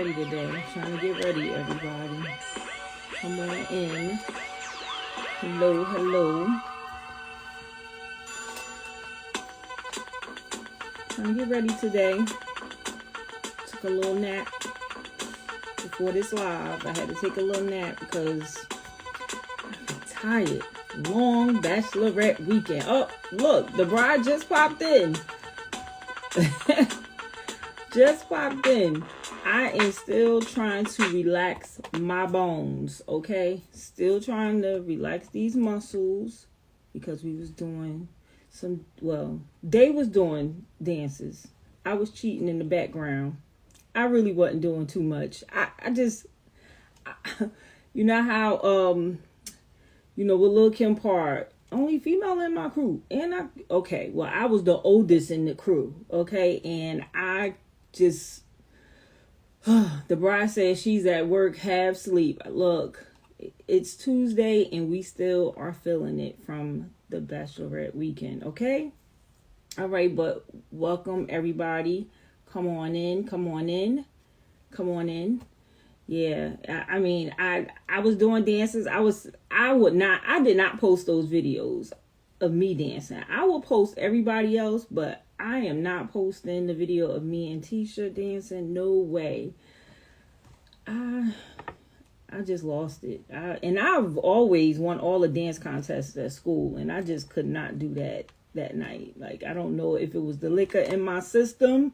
ready today. I'm trying to get ready, everybody. Come on in. Hello, hello. Trying to get ready today. Took a little nap before this live. I had to take a little nap because I'm tired. Long bachelorette weekend. Oh, look, the bride just popped in. Just popped in. I am still trying to relax my bones, okay? Still trying to relax these muscles because we was doing they was doing dances. I was cheating in the background. I really wasn't doing too much. You know how, with Lil' Kim Part, only female in my crew. And I was the oldest in the crew, okay? And I just, the bride says she's at work, half sleep. Look, it's Tuesday and we still are feeling it from the bachelorette weekend, okay? All right, but welcome everybody. Come on in. Yeah, I was doing dances. I did not post those videos of me dancing. I will post everybody else, but I am not posting the video of me and Tisha dancing. No way. I just lost it. And I've always won all the dance contests at school, and I just could not do that night. Like, I don't know if it was the liquor in my system.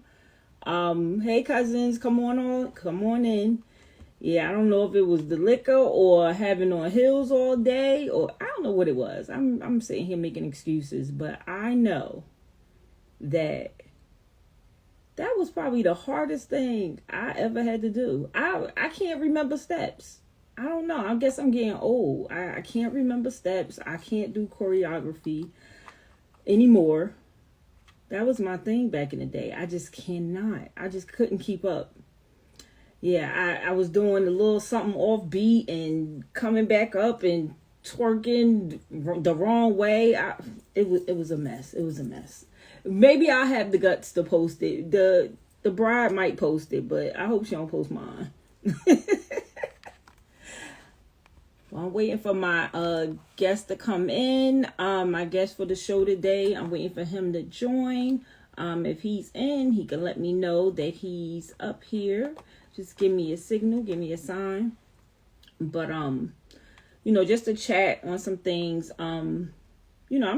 Hey cousins, come on in. Yeah, I don't know if it was the liquor or having on heels all day, or I don't know what it was. I'm sitting here making excuses, but I know that was probably the hardest thing I ever had to do. I can't remember steps. I don't know. I guess I'm getting old. I can't remember steps. I can't do choreography anymore. That was my thing back in the day. I just cannot. I just couldn't keep up. Yeah, I was doing a little something off beat and coming back up and twerking the wrong way. It was a mess. It was a mess. Maybe I'll have the guts to post it. The bride might post it, but I hope she don't post mine. Well, I'm waiting for my guest to come in. My guest for the show today, I'm waiting for him to join. If he's in, he can let me know that he's up here. Just give me a signal, give me a sign. But just to chat on some things. I'm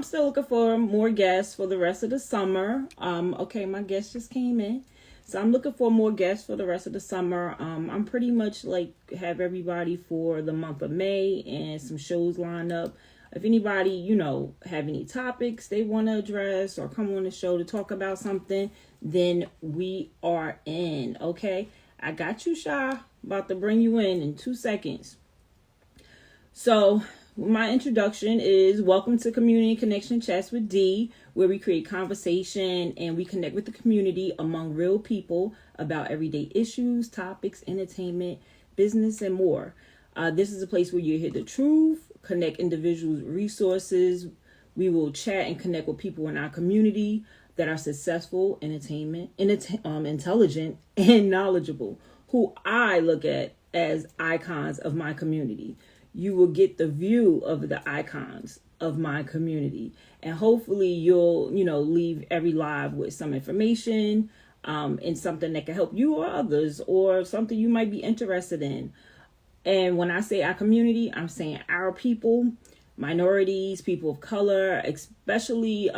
still looking for more guests for the rest of the summer. Okay, my guest just came in. So I'm looking for more guests for the rest of the summer. I'm pretty much have everybody for the month of May and some shows lined up. If anybody, have any topics they want to address or come on the show to talk about something, then we are in. Okay, I got you, Sha. About to bring you in 2 seconds. So my introduction is welcome to Community Connection Chats with D, where we create conversation and we connect with the community among real people about everyday issues, topics, entertainment, business, and more. This is a place where you hear the truth, connect individuals, resources. We will chat and connect with people in our community that are successful, intelligent, and knowledgeable, who I look at as icons of my community. You will get the view of the icons of my community. And hopefully you'll, leave every live with some information and something that can help you or others, or something you might be interested in. And when I say our community, I'm saying our people, minorities, people of color, especially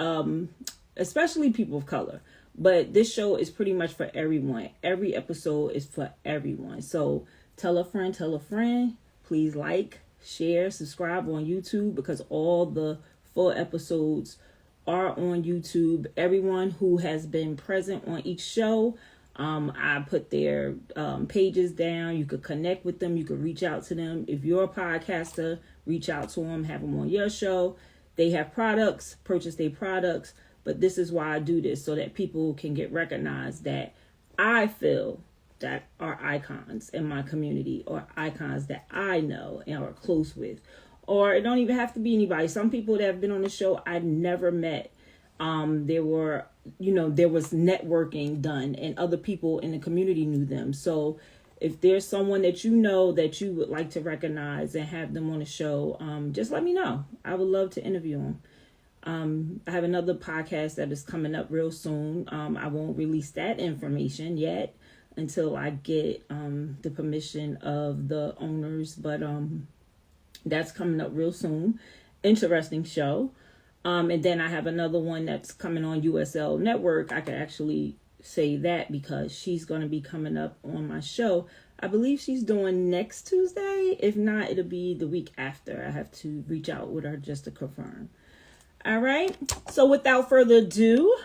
people of color. But this show is pretty much for everyone. Every episode is for everyone. So tell a friend. Please share, subscribe on YouTube, because all the full episodes are on YouTube. Everyone who has been present on each show, I put their pages down. You could connect with them. You could reach out to them. If you're a podcaster, reach out to them, have them on your show. They have products, purchase their products. But this is why I do this, so that people can get recognized that I feel that are icons in my community, or icons that I know and are close with. Or it don't even have to be anybody. Some people that have been on the show I've never met. There was networking done and other people in the community knew them. So if there's someone that you know that you would like to recognize and have them on the show, just let me know. I would love to interview them. I have another podcast that is coming up real soon. I won't release that information yet until I get the permission of the owners, but that's coming up real soon. Interesting show. And then I have another one that's coming on USL Network. I can actually say that because she's going to be coming up on my show. I believe she's doing next Tuesday. If not, it'll be the week after. I have to reach out with her just to confirm. All right. So without further ado,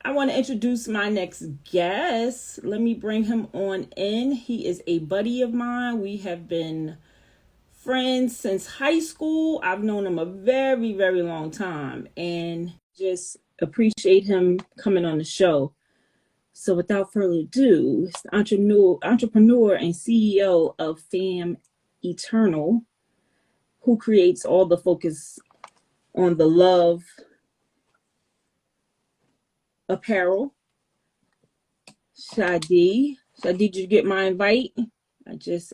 I want to introduce my next guest. Let me bring him on in. He is a buddy of mine. We have been friends since high school. I've known him a very, very long time and just appreciate him coming on the show. So without further ado, it's the entrepreneur and CEO of Fam Eternal, who creates all the focus on the love apparel. Shadi, did you get my invite? I just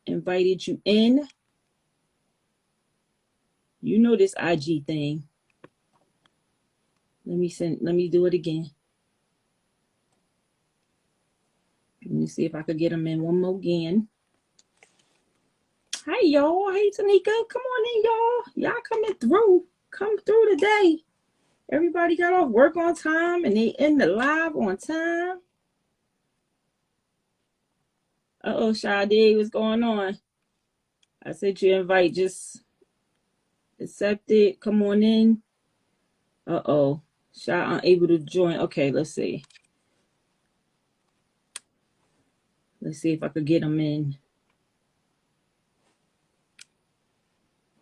invited you in. You know this IG thing. Let me do it again. Let me see if I could get him in one more again. Hi, y'all. Hey, Tanika. Come on in, y'all. Y'all coming through. Come through today. Everybody got off work on time and they in the live on time. Uh-oh, Sade, what's going on? I sent you an invite. Just accept it. Come on in. Uh-oh. Sha unable to join. Okay, let's see. Let's see if I could get him in.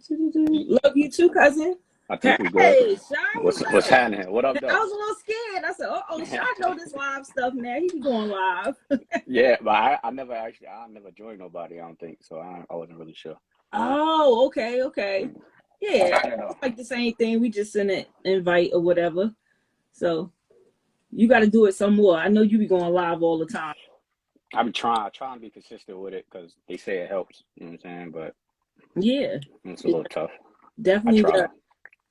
Love you too, cousin. I think we good. Hey, Sha, what's happening? What up, though? I was a little scared. I said, uh-oh, Sha know this live stuff now. He be going live. Yeah, but I never joined nobody, I don't think. So I wasn't really sure. Oh, okay. Yeah, it's like the same thing. We just send an invite or whatever. So you got to do it some more. I know you be going live all the time. I'm trying to be consistent with it because they say it helps. You know what I'm saying? But yeah, it's a little tough. Definitely does.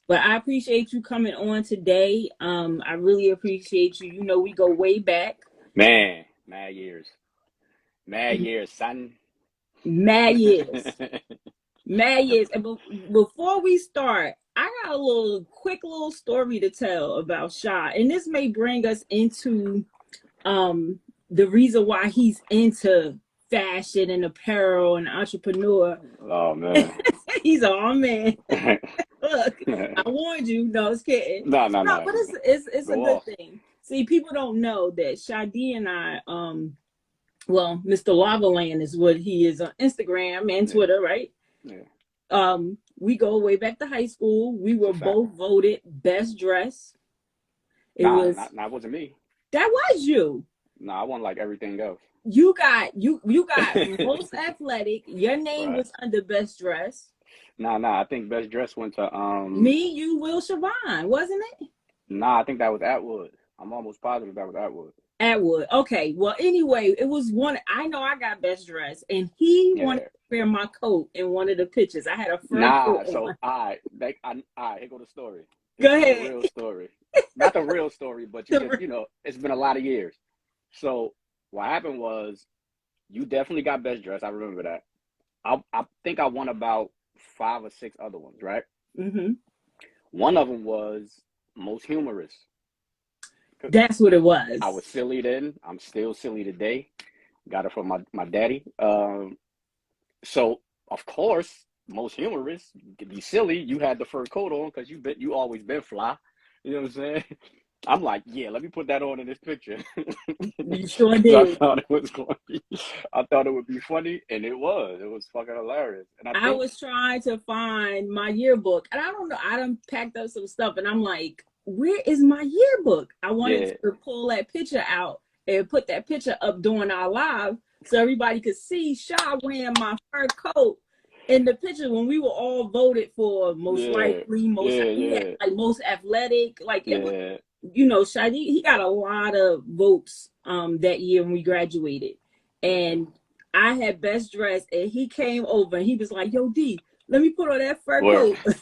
But I appreciate you coming on today. I really appreciate you. You know, we go way back. Man, mad years, son. Mad years. Mad years. And before we start, I got a quick little story to tell about Sha. And this may bring us into the reason why he's into fashion and apparel and entrepreneur. Oh, man. He's all man. Look, I warned you. No, it's kidding. No. But it's a good thing. See, people don't know that Shadi and I, well, Mr. Lavaland is what he is on Instagram and Twitter, right? Yeah. We go way back to high school. We were both voted best dress. That wasn't me. That was you. No, I won like everything else. You got most athletic. Your name was under best dress. I think best dress went to me, you, Will, Siobhan, wasn't it? I think that was Atwood. I'm almost positive that was Atwood. Atwood. Okay. Well, anyway, it was one. I know I got best dress, and he wanted to wear my coat in one of the pictures. I had a fur coat on. So all right, here go the story. Go ahead. The real story. Not the real story, but you know, it's been a lot of years. So what happened was, you definitely got best dress. I remember that. I think I won about 5 or 6 other ones, right? Mm-hmm. One of them was most humorous. That's what it was. I was silly then. I'm still silly today. Got it from my daddy. So of course, most humorous, to be silly, you had the fur coat on because you always been fly. You know what I'm saying? I'm like, yeah, let me put that on in this picture. You sure did. I thought it would be funny, and it was. It was fucking hilarious. And I was trying to find my yearbook, and I don't know. I done packed up some stuff, and I'm like, where is my yearbook? I wanted to pull that picture out and put that picture up during our live so everybody could see Sha wearing my fur coat in the picture when we were all voted for most likely, most athletic. Like it was, you know, Shadi, he got a lot of votes that year when we graduated. And I had best dressed, and he came over and he was like, "Yo, D, let me put on that fur Word, coat."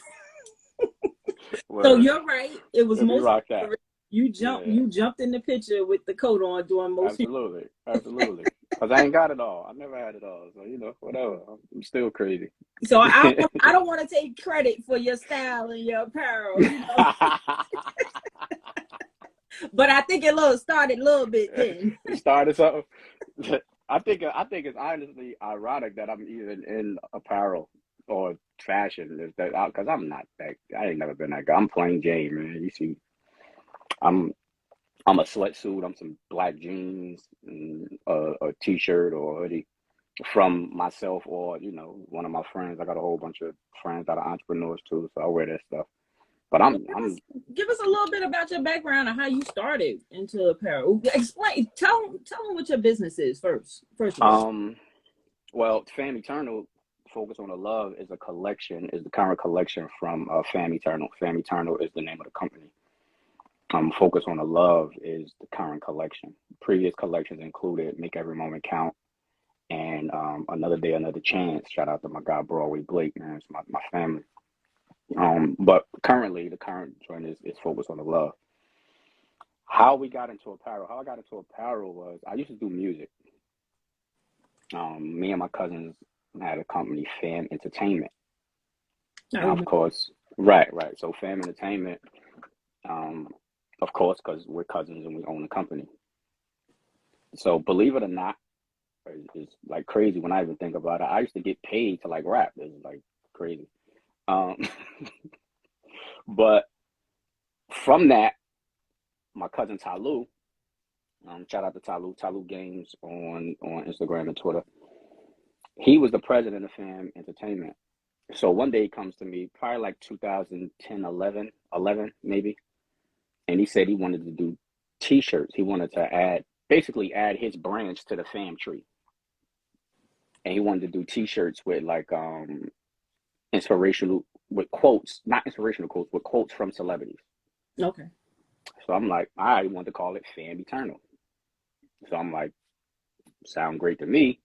So word. you're right. It was Let me most rock that. humorous. You Yeah, jumped in the picture with the coat on doing most. absolutely, absolutely. Cause I ain't got it all. I never had it all. So whatever. I'm still crazy. So I don't want to take credit for your style and your apparel, but I think started a little bit then. It started something. I think it's honestly ironic that I'm even in apparel or fashion. Is that because I'm not that. I ain't never been that guy. I'm plain Jane, man. You see, I'm I'm a sweatsuit. I'm some black jeans and a t-shirt or a hoodie from myself or one of my friends. I got a whole bunch of friends that are entrepreneurs too, so I wear that stuff. But Well, give us a little bit about your background and how you started into apparel. Explain, tell them what your business is first. First of all, um well, Fam Eternal, Focus on the Love, is a collection, is the current collection from Fam Eternal. Fam Eternal is the name of the company. Focus on the Love is the current collection. Previous collections included Make Every Moment Count and Another Day, Another Chance. Shout out to my guy Broadway Blake, man. It's my family. But currently, the current joint is Focus on the Love. How we got into apparel? How I got into apparel was I used to do music. Me and my cousins had a company, Fam Entertainment. I Now, of remember. course, right. So Fam Entertainment, um, of course, because we're cousins and we own the company. So believe it or not, it's like crazy when I even think about it. I used to get paid to like rap. It's like crazy. Um, but from that, my cousin Talu, shout out to Talu Games on Instagram and Twitter. He was the president of Fam Entertainment. So one day he comes to me, probably like 2010, 11 maybe, and he said he wanted to do T-shirts. He wanted to basically add his branch to the fam tree, and he wanted to do T-shirts with like inspirational, with quotes, not inspirational quotes, but quotes from celebrities. Okay. So I'm like, I want to call it Fam Eternal. So I'm like, sound great to me.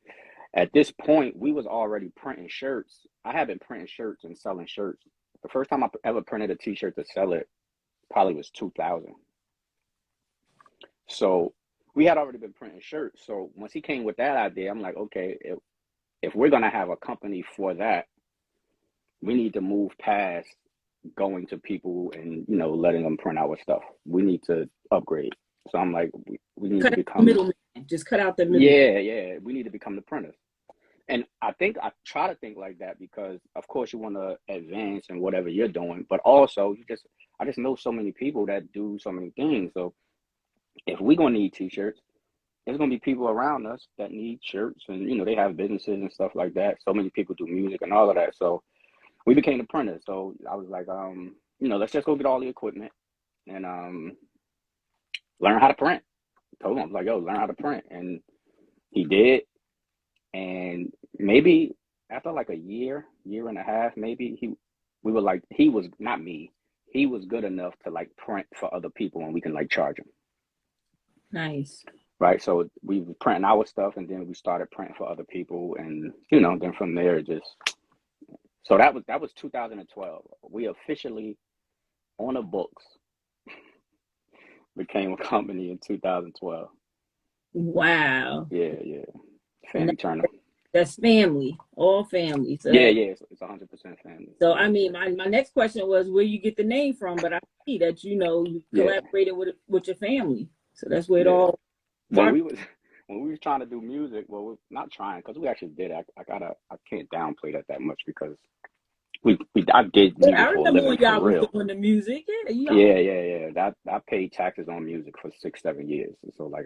At this point, we was already printing shirts. I had been printing shirts and selling shirts. The first time I ever printed a T-shirt to sell it probably was 2000. So we had already been printing shirts. So once he came with that idea, I'm like, okay, if we're gonna have a company for that, we need to move past going to people and letting them print our stuff. We need to upgrade. So I'm like, we need Cut to out the become, middleman. Just cut out the middle. yeah, we need to become the printers. And I think I try to think like that because, of course, you want to advance in whatever you're doing, but also I just know so many people that do so many things. So if we're gonna need T-shirts, there's gonna be people around us that need shirts, and they have businesses and stuff like that. So many people do music and all of that. So we became the printers. So I was like, let's just go get all the equipment and learn how to print. Told him, I was like, yo, learn how to print, and he did. And maybe after like a year and a half, maybe we were like, he was not me. He was good enough to like print for other people, and we can like charge him. Nice. Right. So we were printing our stuff, and then we started printing for other people, and then from there just. So that was 2012. We officially on the books became a company in 2012. Wow. Yeah. And Fam Eternal. that's family, all family. So Yeah. It's 100% family. so I Yeah. mean, my next question was where you get the name from, but I see that you Yeah. collaborated with your family, so that's where it Yeah. all when started. we was when we was trying to do music, well, we're not trying because we actually did. I can't downplay that much because I did Yeah, I music for a remember living when for y'all was real. doing the music. Yeah, y'all. Yeah. That I paid taxes on music for 6 7 years, so like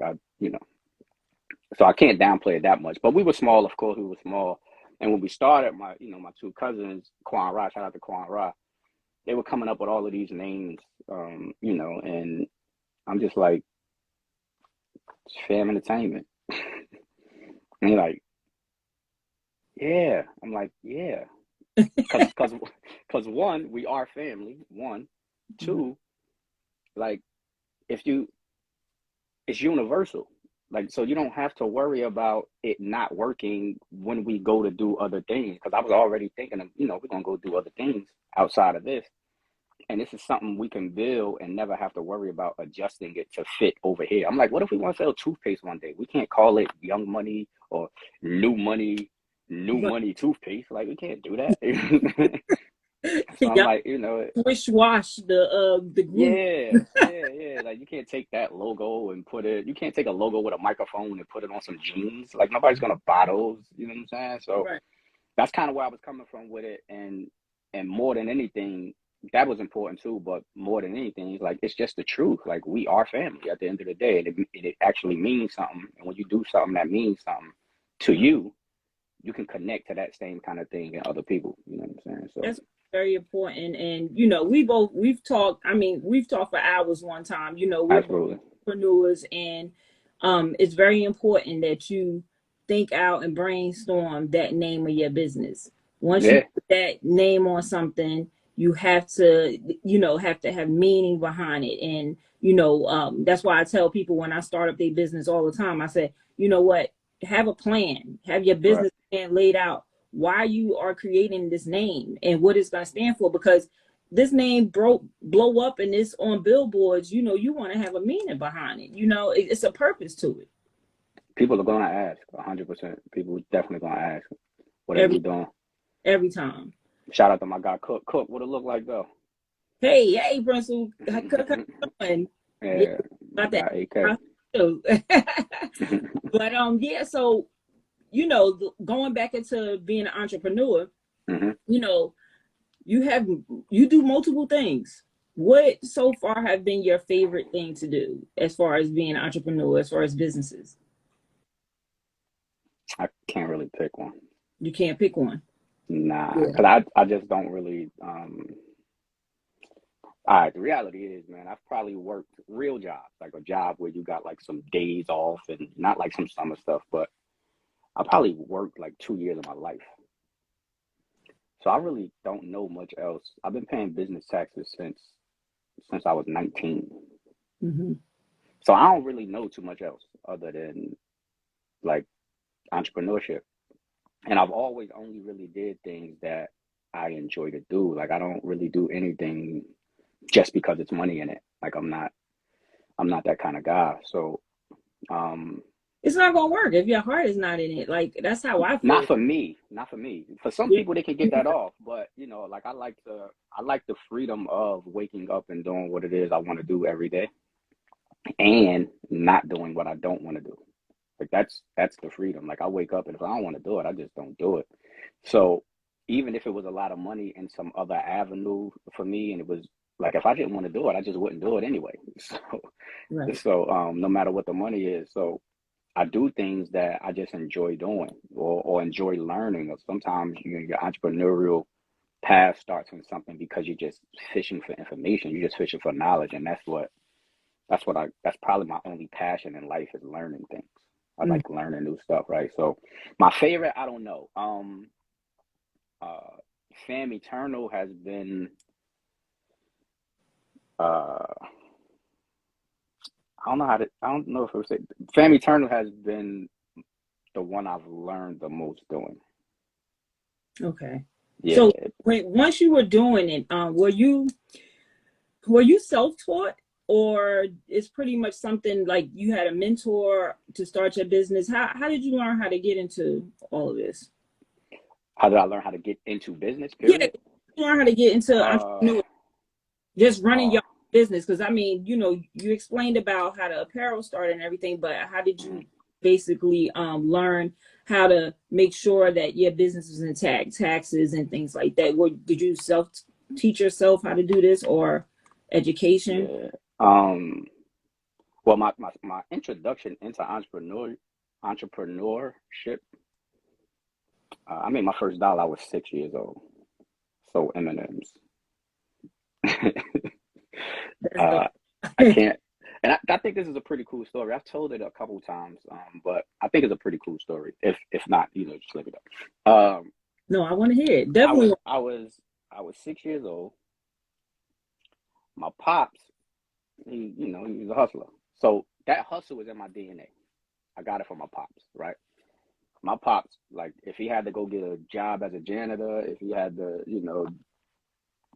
so I can't downplay it that much. But we were small, of course, we were small. And when we started, my two cousins, Quan Ra, shout out to Quan Ra, they were coming up with all of these names, and I'm just like, Fam Entertainment. And they're like, yeah. I'm like, yeah. Cause one, we are family. One, Mhm. two, like if you, it's universal. Like, so you don't have to worry about it not working when we go to do other things. Because I was already thinking of, we're gonna go do other things outside of this. And this is something we can build and never have to worry about adjusting it to fit over here. I'm like, what if we want to sell toothpaste one day? We can't call it Young Money or New Money, New Right. Money toothpaste. Like, we can't do that. So I'm Y'all like, wish wash the group. yeah. Like, you can't take that logo and put it. You can't take a logo with a microphone and put it on some jeans. Like, nobody's gonna buy those. You know what I'm saying? So Right. that's kind of where I was coming from with it, and more than anything, that was important too. But more than anything, like, it's just the truth. Like, we are family at the end of the day, and it actually means something. And when you do something that means something to you, you can connect to that same kind of thing in other people. You know what I'm saying? So That's very important. And we've talked, we've talked for hours one time. We're both absolutely, entrepreneurs, and it's very important that you think out and brainstorm that name of your business. Once you yeah, put that name on something, you have to, have meaning behind it. And that's why I tell people when I start up their business all the time, I say, you know what, have a plan, have your right. business plan laid out, why you are creating this name and what it's going to stand for, because this name blow up and it's on billboards. You want to have a meaning behind it. It's a purpose to it. People are gonna ask 100%. People definitely gonna ask, what are you every doing? every time. Shout out to my guy Cook. Cook, what it look like though? Hey, Prince, how doing? Yeah, Yeah, my about that. guy AK. But yeah, so going back into being an entrepreneur, Hmm. you know you have you do multiple things. What so far have been your favorite thing to do as far as being an entrepreneur, as far as businesses? I can't really pick one. You can't pick one. Nah, Yeah. because I just don't really. All right, the reality is, man, I've probably worked real jobs, like a job where you got like some days off and not like some summer stuff, but I probably worked like 2 years of my life. So I really don't know much else. I've been paying business taxes since I was 19. Hmm. So I don't really know too much else other than like entrepreneurship. And I've always only really did things that I enjoy to do. Like, I don't really do anything just because it's money in it. Like, I'm not that kind of guy. So um It's not gonna work if your heart is not in it. Like that's how I not feel. for me. Not for me. For some Yeah. people they can get that off, but like, I like the freedom of waking up and doing what it is I want to do every day and not doing what I don't want to do. Like, that's the freedom. Like, I wake up and if I don't want to do it, I just don't do it. So even if it was a lot of money in some other avenue for me, and it was like, if I didn't want to do it, I just wouldn't do it anyway. Right. No matter what the money is, so I do things that I just enjoy doing or enjoy learning. Or sometimes your entrepreneurial path starts in something because you're just fishing for information. You're just fishing for knowledge, and that's probably my only passion in life is learning things. I Mm. like learning new stuff, right? So my favorite, I don't know. Uh, Fam Eternal has been. I don't know how to. I don't know if it was. Fam Eternal has been the one I've learned the most doing. Okay. So Yeah. once you were doing it, were you self-taught, or it's pretty much something like you had a mentor to start your business? How did you learn how to get into all of this? How did I learn how to get into business? Yeah, Period. you learn how to get into Uh, entrepreneur, just running oh, your business. Because you explained about how the apparel started and everything, but how did mhm. you basically learn how to make sure that your business is intact, taxes and things like that? Did you self teach yourself how to do this, or education? Yeah. Um, well, my introduction into entrepreneurship, I made my first dollar. I was 6 years old. So M&Ms. That's dope. uh, I can't, and I think this is a pretty cool story. I've told it a couple times, but I think it's a pretty cool story. If not, just look it up. No, I want to hear it. I was Definitely. I was I was 6 years old. My pops, he was a hustler. So that hustle was in my DNA. I got it from my pops, right? My pops, like, if he had to go get a job as a janitor, if he had to,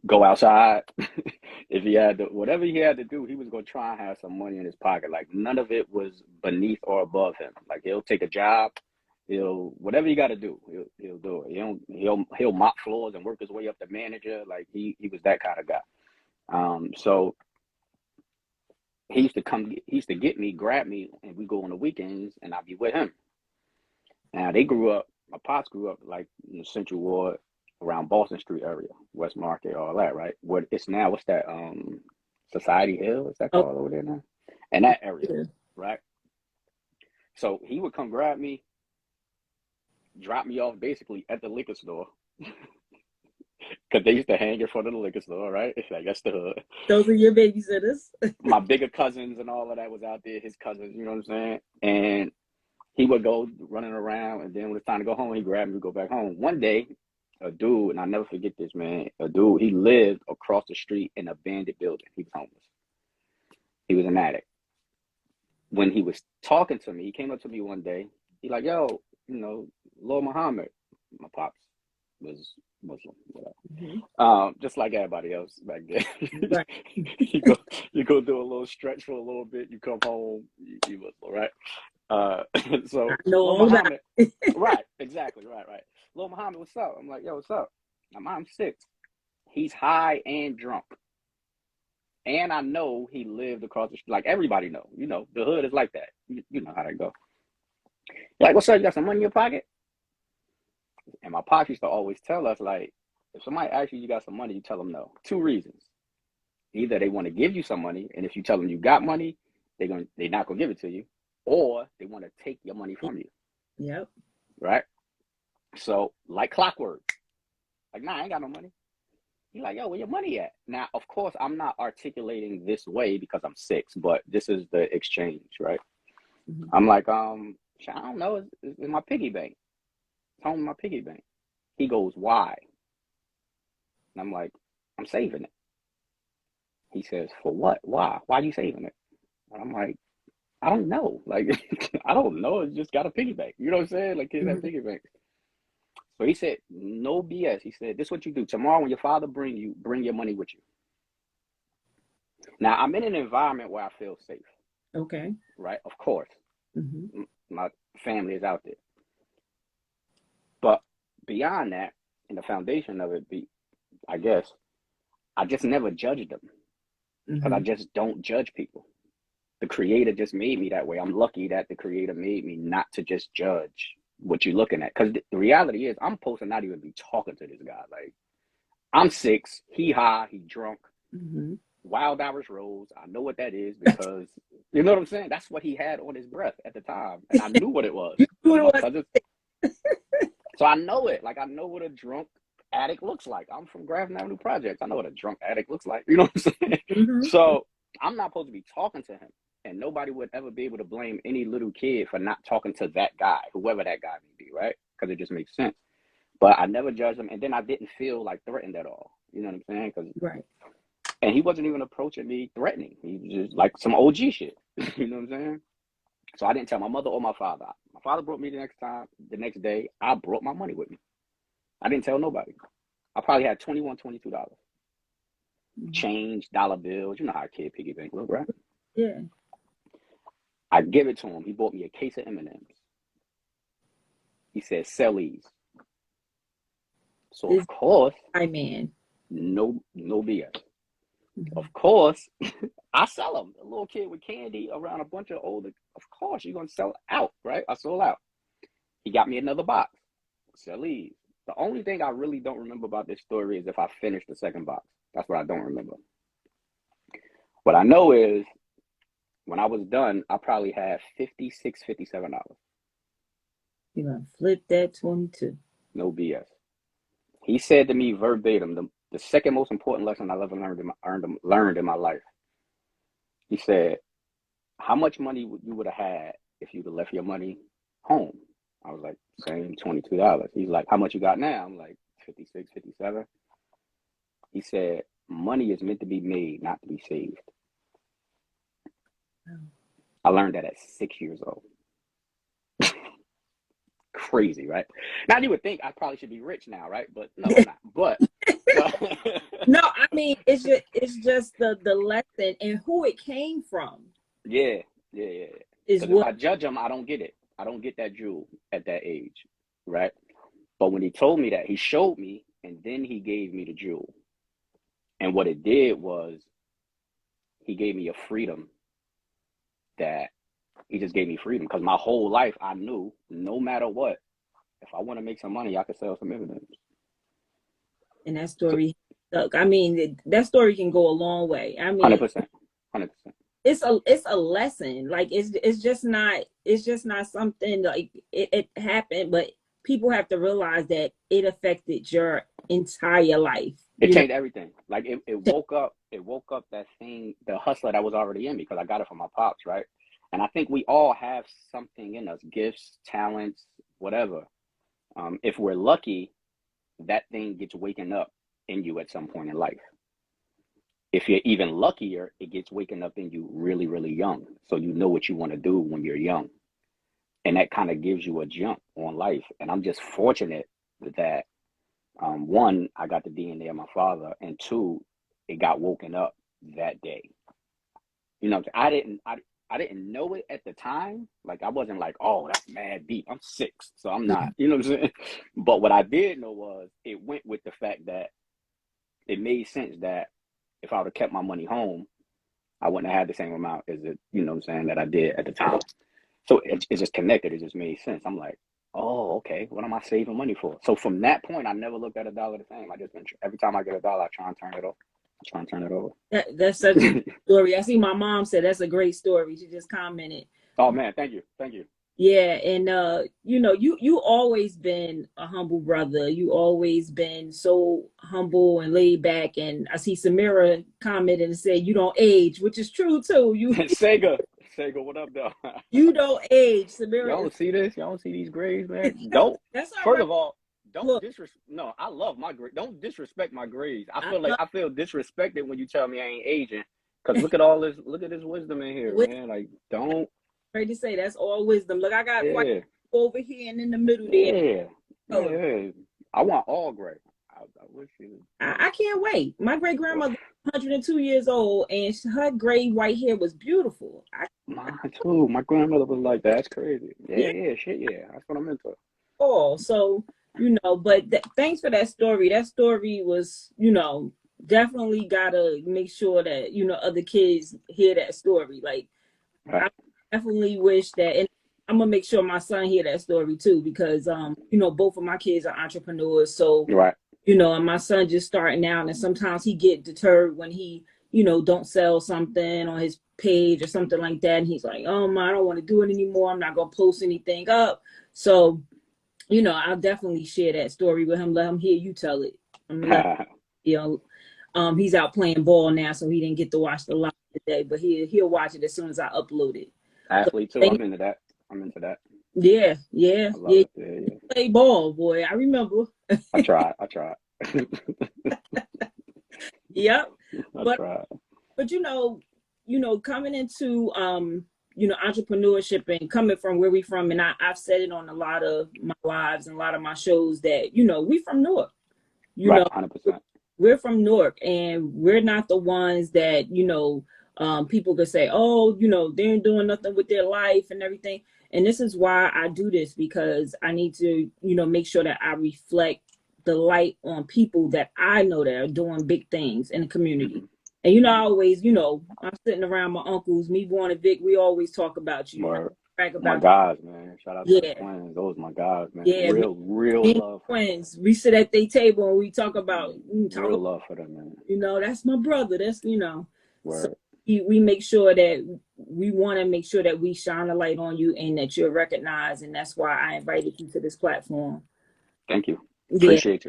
go outside, if he had to, whatever he had to do, he was gonna try and have some money in his pocket. Like, none of it was beneath or above him. Like, he'll take a job, he'll whatever you got to do, he'll do it. He'll mop floors and work his way up to manager. Like, he was that kind of guy. So he used to get me, grab me, and we go on the weekends, and I'd be with him. Now my pops grew up like in the Central Ward, around Boston Street area, West Market, all that, right? What it's now, what's that? Society Hill, is that Oh, called over there now? In that area, yeah. right? So he would come grab me, drop me off basically at the liquor store. Because they used to hang in front of the liquor store, right? It's like, that's the hood. Those are your babysitters. My bigger cousins and all of that was out there, his cousins, you know what I'm saying? And he would go running around, and then when it's time to go home, he grabbed me to go back home. One day, a dude, and I'll never forget this, man, he lived across the street in an abandoned building. He was homeless. He was an addict. When he was talking to me, he came up to me one day. He like, yo, Lord Muhammad. My pops was Muslim, whatever. Just like everybody else back then. Right. you go do a little stretch for a little bit, you come home, you Muslim, right? So I know Lil all about Muhammad, right, exactly, right. Lil Muhammad, what's up? I'm like, yo, what's up? I'm 6. He's high and drunk, and I know he lived across the street. Like, everybody know, the hood is like that. You know how that go. Like, what's up? You got some money in your pocket? And my pops used to always tell us, like, if somebody asks you got some money, you tell them no. 2 reasons: either they want to give you some money, and if you tell them you got money, they're not gonna give it to you, or they want to take your money from you. Yep. Right? So, like clockwork. Like, nah, I ain't got no money. He's like, yo, where your money at? Now, of course, I'm not articulating this way because I'm 6, but this is the exchange, right? Mm-hmm. I'm like, I don't know. It's in my piggy bank. It's home in my piggy bank. He goes, why? And I'm like, I'm saving it. He says, for what? Why? Why are you saving it? And I'm like, I don't know. Like, I don't know. It's just got a piggy bank. You know what I'm saying? Like, kids have piggy banks. So he said, no BS. He said, this is what you do. Tomorrow when your father bring your money with you. Now, I'm in an environment where I feel safe. Okay. Right? Of course. Mm-hmm. My family is out there. But beyond that, and the foundation of it, I guess, I just never judged them. Because I just don't judge people. The creator just made me that way. I'm lucky that the creator made me not to just judge what you're looking at. Because the reality is, I'm supposed to not even be talking to this guy. Like, I'm 6, he high, he drunk. Wild Irish Rose. I know what that is because, you know what I'm saying? That's what he had on his breath at the time. And I knew what it was. So I know it. Like, I know what a drunk addict looks like. I'm from Grafton Avenue Projects. I know what a drunk addict looks like. You know what I'm saying? So I'm not supposed to be talking to him. And nobody would ever be able to blame any little kid for not talking to that guy, whoever that guy may be, right? Because it just makes sense. But I never judged him. And then I didn't feel like threatened at all. You know what I'm saying? Right. And he wasn't even approaching me threatening. He was just like some OG shit. You know what I'm saying? So I didn't tell my mother or my father. My father brought me the next day, I brought my money with me. I didn't tell nobody. I probably had $21, $22. Change, dollar bills. You know how a kid piggy bank look, right? Yeah. I give it to him. He bought me a case of M&Ms. He said, sell these. So, of course, no BS. Of course, I sell them. A little kid with candy around a bunch of older. Of course, you're going to sell out, right? I sold out. He got me another box. Sell these. The only thing I really don't remember about this story is if I finished the second box. That's what I don't remember. What I know is when I was done, I probably had $56, $57. You're going to flip that 22. No BS. He said to me verbatim, the second most important lesson I've ever learned in my life. He said, how much money you would have had if you'd have left your money home? I was like, same $22. He's like, how much you got now? I'm like, 56, 57. He said, money is meant to be made, not to be saved. I learned that at 6 years old. crazy, right? Now you would think I probably should be rich now, right? But no, I'm not. But No, I mean it's just the lesson and who it came from yeah. is Because if what. I judge him, I don't get it. I don't get that jewel at that age, right? But when he told me that, he showed me, and then he gave me the jewel. And what it did was he gave me a freedom that he just gave me freedom. Because my whole life I knew no matter what, if I want to make some money, I could sell some evidence. And that So, story, look, I mean, that story can go a long way. I mean, 100%. it's a lesson. Like it's just not something like it happened, but people have to realize that it affected your entire life. It You know, changed everything. Like it woke up that thing, the hustler that was already in me, because I got it from my pops, right? And I think we all have something in us, gifts, talents, whatever. If we're lucky, that thing gets waken up in you at some point in life. If you're even luckier, it gets waken up in you really, really young. So you know what you want to do when you're young. And that kind of gives you a jump on life. And I'm just fortunate that one, I got the DNA of my father, and two, it got woken up that day. You know, I didn't know it at the time. Like I wasn't like, oh, that's mad deep. I'm 6, so I'm not. You know what I'm saying? But what I did know was it went with the fact that it made sense that if I would have kept my money home, I wouldn't have had the same amount as it, you know what I'm saying, that I did at the time. So it's just connected. It just made sense. I'm like, oh, okay, what am I saving money for? So from that point, I never looked at a dollar the same. I just been, every time I get a dollar, I try and turn it over. that's such a story. I see my mom said that's a great story. She just commented. Oh man, thank you. Yeah, and you know, you always been a humble brother. You always been so humble and laid back. And I see Samira commented and said you don't age, which is true too. Sega, what up, though? You don't age, Samira. Y'all don't see this? Y'all don't see these grades, man? Don't. That's all First right. of all, don't Look, disrespect. No, I love my grades. Don't disrespect my grades. I I feel disrespected when you tell me I ain't aging. Cause look at this wisdom in here, love man. Like, don't. ready to say that's all wisdom. Look, I got white Yeah, over here and in the middle there. yeah, Color. yeah. I want all gray. I wish you. I can't wait. My great grandmother, 102 years old, and her gray white hair was beautiful. Mine too. My grandmother was like, that's crazy. Yeah. Shit, yeah. That's what I'm into. Oh, so you know, but thanks for that story. That story was, you know, definitely gotta make sure that you know other kids hear that story. Like, Right. I definitely wish that, and I'm gonna make sure my son hear that story too, because you know, both of my kids are entrepreneurs. So Right. you know, and my son just starting out, and sometimes he get deterred when he, you know, don't sell something on his page or something like that, and he's like, oh my, I don't want to do it anymore. I'm not gonna post anything up. So, you know, I'll definitely share that story with him. Let him hear you tell it. I'm gonna let him, you know, he's out playing ball now, so he didn't get to watch the live today, but he'll watch it as soon as I upload it. So, Athlete too. I'm into that. yeah, I love it. Yeah. Play ball, boy. I remember. I tried. Yep. I tried. But you know, coming into you know, entrepreneurship and coming from where we from, and I've said it on a lot of my lives and a lot of my shows that, you know, we from Newark. You Right, know, 100%. we're from Newark, and we're not the ones that, you know, people could say, oh, you know, they ain't doing nothing with their life and everything. And this is why I do this, because I need to, you know, make sure that I reflect the light on people that I know that are doing big things in the community. Mm-hmm. And you know, I always, you know, I'm sitting around my uncles, me, Vaughn, and Vic. We always talk about you. Word. Brag My about guys, man. Shout out you. to the Yeah, twins. Those my guys, man. yeah. Real Me and love for them. twins. We sit at their table and we talk about, Real love for them, man. you know, that's my brother. That's, you know. Word. So we make sure that we want to make sure that we shine a light on you and that you're recognized, and that's why I invited you to this platform. Thank you. Yeah. Appreciate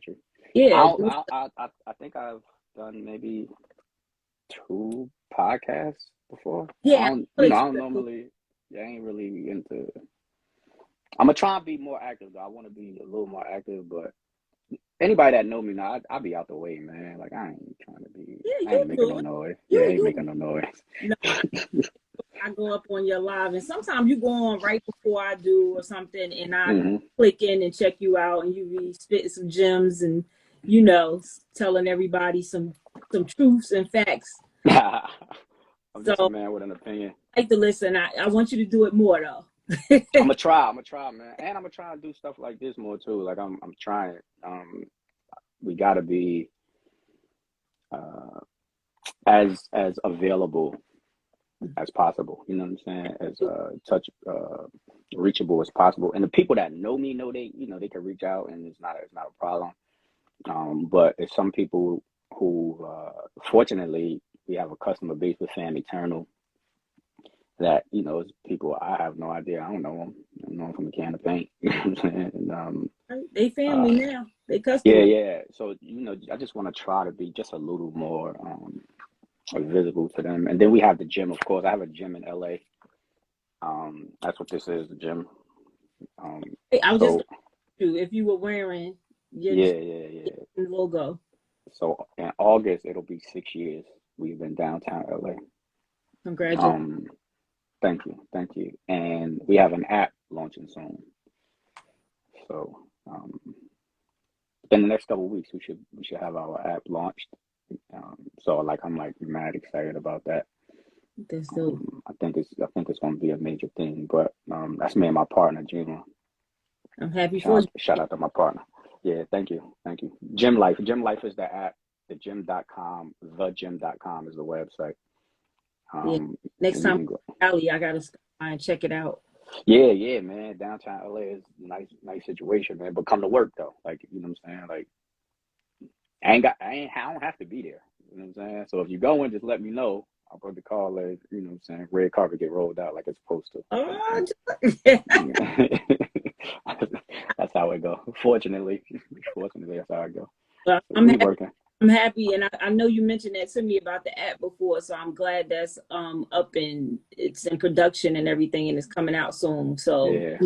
you. Yeah. I think I've done maybe 2 podcasts before. Yeah. I don't normally. I ain't really into. I'm gonna try and be more active though. I want to be a little more active, but anybody that know me now, I be out the way, man. Like I ain't trying to be. Yeah, I ain't making no noise. I ain't making no noise. No, I go up on your live, and sometimes you go on right before I do or something, and I Mm-hmm. click in and check you out, and you be spitting some gems and telling everybody some truths and facts. I'm just a So man with an opinion. I like to listen. I want you to do it more though. I'm gonna try, man, and I'm gonna try and do stuff like this more too. Like I'm trying. We gotta be uh, as available as possible. You know what I'm saying? As reachable as possible. And the people that know me know they can reach out, and it's not a problem. But it's some people who fortunately we have a customer base with Fam Eternal that it's people I have no idea. I don't know them. I know them from a can of paint. You know what I'm saying? And, They family now. They yeah, customers. yeah. So I just want to try to be just a little more visible to them. And then we have the gym, of course. I have a gym in LA. That's what this is, the gym. Hey, I was just So gonna ask you if you were wearing your yeah. logo. So in August it'll be 6 years we've been downtown LA. Congratulations. Um, thank you. And we have an app launching soon. So in the next couple of weeks we should have our app launched. So I'm mad excited about that. That's dope. I think it's going to be a major thing. But that's me and my partner, Gina. I'm happy for you. Shout out to my partner. Yeah, thank you. Gym Life. Gym Life is the app. Thegym.com. Thegym.com is the website. Yeah. Next And you time, can go. Cali, I gotta stop by and check it out. Yeah, man. Downtown LA is nice situation, man. But come to work though, you know what I'm saying. Like I don't have to be there. You know what I'm saying. So if you go in, just let me know. I'll put the call. You know what I'm saying. Red carpet get rolled out like it's supposed to. Oh, That's how it go. Fortunately, that's how it go. well, So we working. I'm happy, and I know you mentioned that to me about the app before, so I'm glad that's up and it's in production and everything, and it's coming out soon. So Yeah.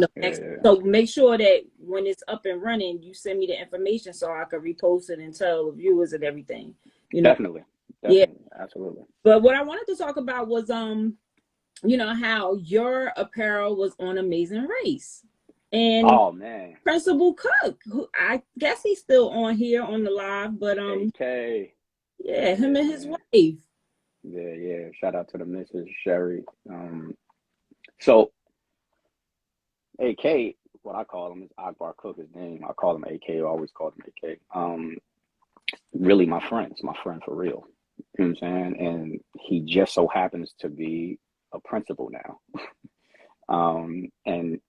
so make sure that when it's up and running, you send me the information so I can repost it and tell the viewers and everything. Definitely, Yeah. absolutely. But what I wanted to talk about was how your apparel was on Amazing Race. And Oh man, Principal Cook, who I guess he's still on here on the live, but AK. yeah, him and his Man. wife. Yeah. Shout out to the Mrs. Sherry. So AK, what I call him is Akbar Cook. His name, I call him AK. I always call him AK. Really, my friend. It's my friend for real. You know what I'm saying? And he just so happens to be a principal now. And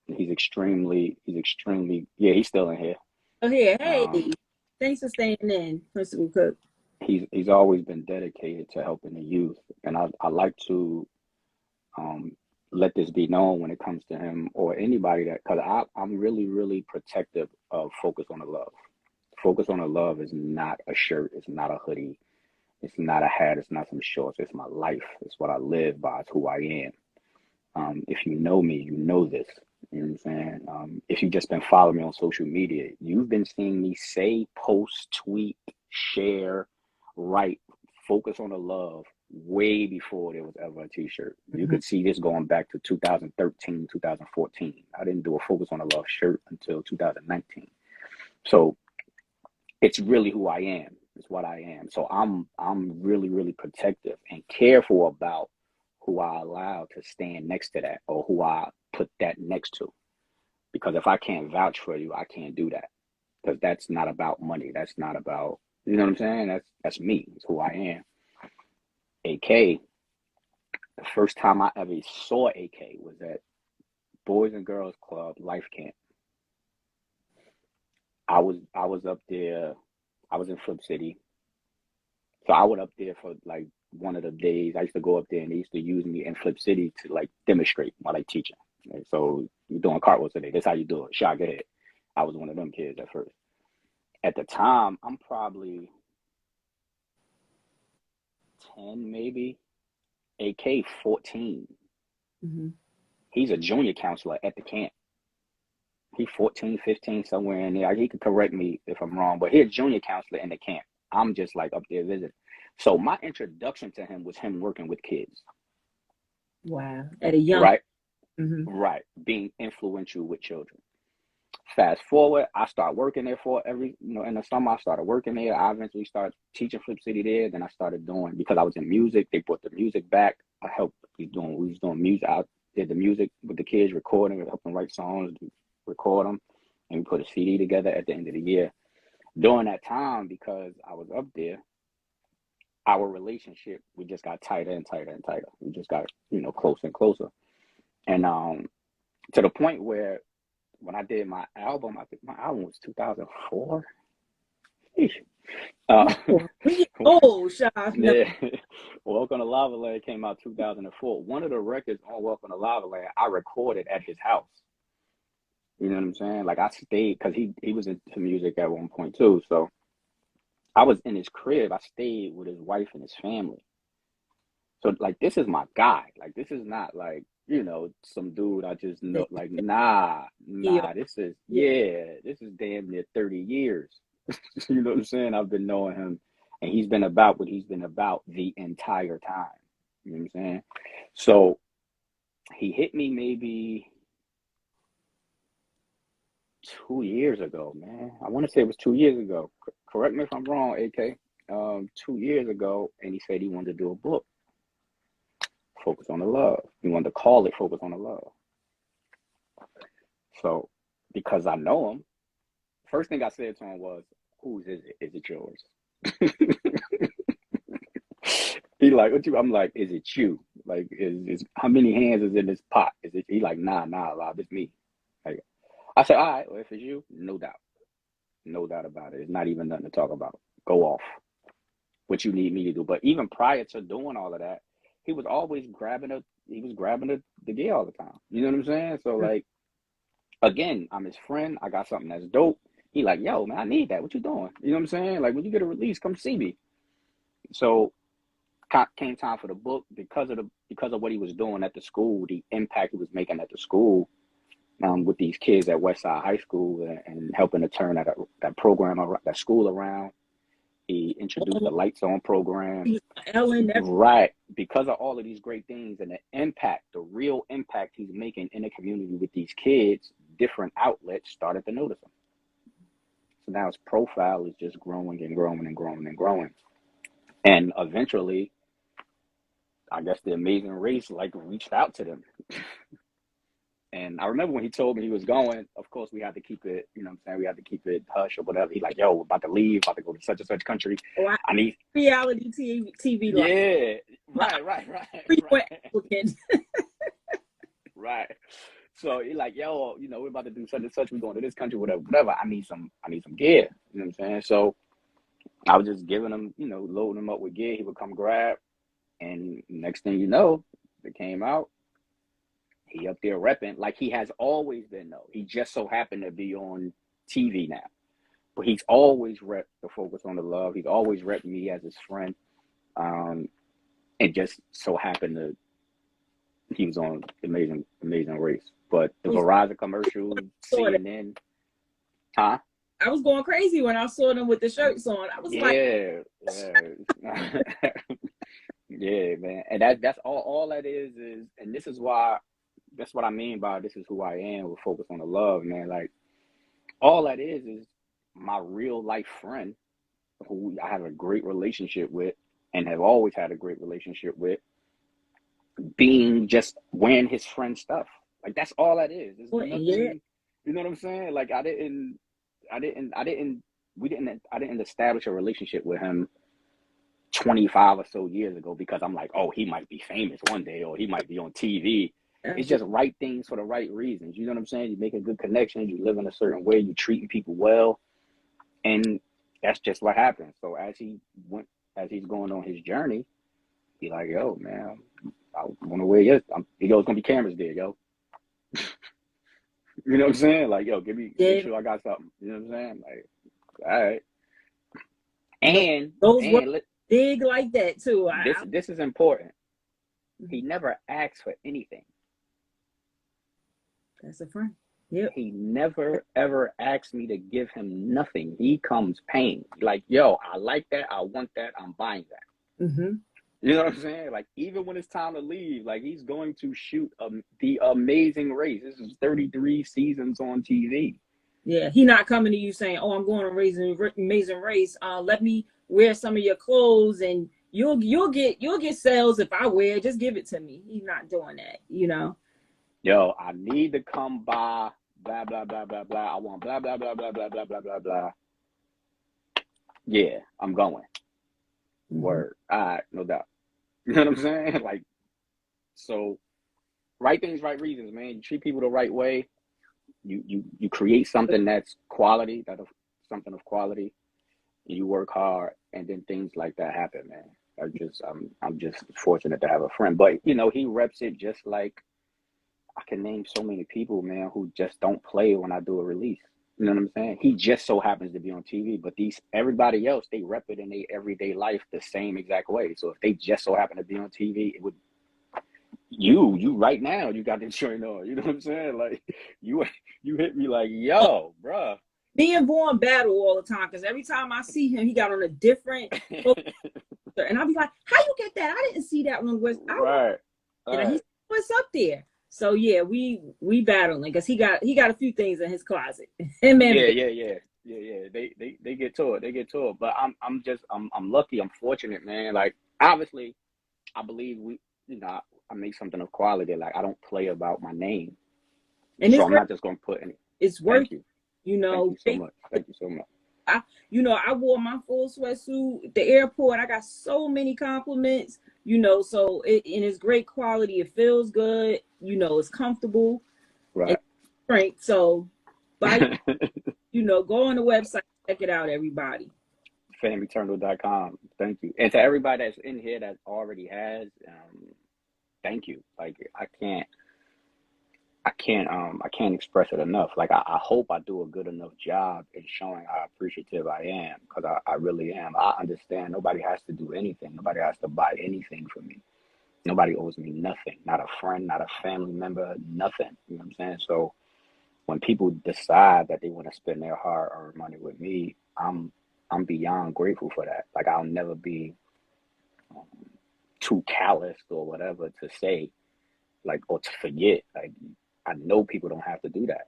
yeah, he's still in here. Oh, here, hey, Um, thanks for staying in, Principal Cook. he's always been dedicated to helping the youth, and I like to um let this be known when it comes to him or anybody because I'm really protective of Focus on the Love. Focus on the Love is not a shirt, it's not a hoodie, it's not a hat, it's not some shorts, it's my life, it's what I live by, it's who I am. If you know me, you know this. You know what I'm saying? If you've just been following me on social media, you've been seeing me say, post, tweet, share, write, Focus on the Love way before there was ever a t-shirt. You Mhm. could see this going back to 2013, 2014. I didn't do a Focus on the Love shirt until 2019. So it's really who I am. It's what I am. So I'm really protective and careful about who I allow to stand next to that or who I put that next to. Because if I can't vouch for you, I can't do that. Because that's not about money. That's not about, you know what I'm saying? That's me. It's who I am. AK, the first time I ever saw AK was at Boys and Girls Club Life Camp. I was up there. I was in Flip City. So I went up there for one of the days. I used to go up there and they used to use me in Flip City to demonstrate while teaching. And so you're doing cartwheels today. That's how you do it. Shot ahead. I was one of them kids at first. At the time, I'm probably 10 maybe. AK 14. Mm-hmm. He's a junior counselor at the camp. He 14, 15, somewhere in there. He could correct me if I'm wrong, but he's a junior counselor in the camp. I'm just up there visiting. So my introduction to him was him working with kids. Wow. At a young. right? Mm-hmm. Right. Being influential with children. Fast forward, I started working there for in the summer, I started working there. I eventually started teaching Flip City there. Then I started doing, because I was in music, they brought the music back. We was doing music. I did the music with the kids, recording, helping write songs, record them, and we put a CD together at the end of the year. During that time, because I was up there, our relationship, we just got tighter and tighter and tighter. We just got, closer and closer. And to the point where when I did my album, I think my album was 2004. Uh, We old, Shaw. No. yeah, Welcome to Lava Land came out 2004. One of the records on Welcome to Lava Land, I recorded at his house. You know what I'm saying? Like I stayed, because he was into music at one point too. So I was in his crib. I stayed with his wife and his family. So like this is my guy. Like this is not like, some dude I just know. Like nah, Yeah. this is damn near 30 years. You know what I'm saying? I've been knowing him, and he's been about what he's been about the entire time. You know what I'm saying? So he hit me maybe 2 years ago, man. I want to say it was 2 years ago. Correct me if I'm wrong, AK. 2 years ago, and he said he wanted to do a book, Focus on the Love. He wanted to call it Focus on the Love. So, because I know him, first thing I said to him was, "Whose is it? Is it yours?" He like, "What you?" I'm like, "Is it you? Like, is how many hands is in this pot? Is it?" He like, "Nah, Rob, it's me." Like, I said, "All right, well, if it's you, no doubt about it. It's not even nothing to talk about. Go off. What you need me to do." But even prior to doing all of that, he was always grabbing the gear all the time. You know what I'm saying? So like, again, I'm his friend. I got something that's dope. He like, "Yo, man, I need that. What you doing?" You know what I'm saying? Like, when you get a release, come see me. So came time for the book, because of what he was doing at the school, the impact he was making at the school, with these kids at Westside High School, and helping to turn that program around, that school around. He introduced the Lights On program. Ellen. Right. Because of all of these great things and the impact, the real impact he's making in the community with these kids, different outlets started to notice him. So now his profile is just growing and growing and growing and growing. And eventually, I guess the Amazing Race like reached out to them. And I remember when he told me he was going, of course we had to keep it, you know what I'm saying? We had to keep it hush or whatever. He like, "Yo, we're about to leave, about to go to such and such country. I need Reality TV life. Yeah. Right. Frequent applicant. Right. So he like, "Yo, we're about to do such and such. We're going to this country, whatever. I need some gear." You know what I'm saying? So I was just giving him, loading him up with gear. He would come grab. And next thing you know, it came out. He up there repping like he has always been, though. He just so happened to be on TV now. But he's always repped the Focus on the Love. He's always repped me as his friend. And just so happened to he was on Amazing Race. But the Verizon commercial, CNN, huh? I was going crazy when I saw them with the shirts on. I was like, yeah, man. And that's all that is, and this is why, that's what I mean by this is who I am with Focus on the Love, man. Like, all that is my real life friend who I have a great relationship with and have always had a great relationship with, being just wearing his friend stuff. Like, that's all that is. Nothing, yeah. You know what I'm saying? Like, I didn't establish a relationship with him 25 or so years ago because I'm like, oh, he might be famous one day or he might be on TV. It's just right things for the right reasons. You know what I'm saying? You make a good connection. You live in a certain way. You treating people well, and that's just what happens. So as he's going on his journey, be like, "Yo, man, I want to wear your." He goes, "Gonna be cameras there, yo." You know what I'm saying? Like, "Yo, make sure I got something." You know what I'm saying? Like, all right. And those were big like that too. This is important. He never asked for anything. That's a friend. Yep. He never ever asked me to give him nothing. He comes paying. Like, "Yo, I like that. I want that. I'm buying that." Mm-hmm. You know what I'm saying? Like, even when it's time to leave, like, he's going to shoot The Amazing Race. This is 33 seasons on TV. Yeah, he not coming to you saying, "Oh, I'm going on Amazing Race. Let me wear some of your clothes, and you'll get sales if I wear it. Just give it to me." He's not doing that, you know. Yo, I need to come by, blah, blah, blah, blah, blah. I want blah, blah, blah, blah, blah, blah, blah, blah, blah. Yeah, I'm going. Mm-hmm. Word. All right, no doubt. You know what I'm saying? Like, so, right things, right reasons, man. You treat people the right way. You create something that's quality, something of quality. You work hard, and then things like that happen, man. I'm just fortunate to have a friend. But you know, he reps it just like I can name so many people, man, who just don't play when I do a release. You know what I'm saying? He just so happens to be on TV, but everybody else, they rep it in their everyday life the same exact way. So if they just so happen to be on TV, it would you right now, you got the joint on. You know what I'm saying? Like you hit me like, yo, bruh. Me and Vaughn battle all the time because every time I see him, he got on a different poster, and I'll be like, "How you get that? I didn't see that one." Right. And he's what's up there. So yeah, we battling because he got a few things in his closet. Yeah. They get to it. They get to it. But I'm lucky. I'm fortunate, man. Like, obviously, I believe I make something of quality. Like, I don't play about my name, and so I'm not just gonna put any. It's worth it. Thank you so much. Thank you so much. I wore my full sweatsuit at the airport. I got so many compliments, so and it's great quality. It feels good. It's comfortable. Right. Frank. So go on the website, check it out, everybody. FamEternal.com. Thank you. And to everybody that's in here that already has, thank you. Like, I can't express it enough. Like, I hope I do a good enough job in showing how appreciative I am, because I really am. I understand nobody has to do anything. Nobody has to buy anything from me. Nobody owes me nothing. Not a friend, not a family member, nothing. You know what I'm saying? So when people decide that they want to spend their hard-earned money with me, I'm beyond grateful for that. Like, I'll never be too calloused or whatever to say, like, or to forget. Like, I know people don't have to do that.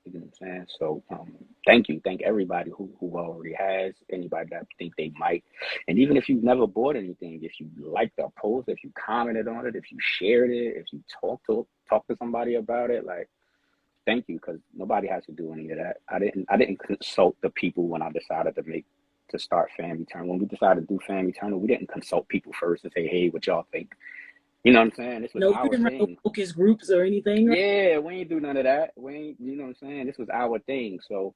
You know what I'm saying? So thank you. Thank everybody who already has, anybody that think they might. And even if you've never bought anything, if you liked the post, if you commented on it, if you shared it, if you talk to somebody about it, like, thank you, because nobody has to do any of that. I didn't consult the people when I decided to start Fam Eternal. When we decided to do Fam Eternal, we didn't consult people first and say, hey, what y'all think? You know what I'm saying? This was our thing. No focus groups or anything. Right? Yeah, we ain't do none of that. You know what I'm saying? This was our thing. So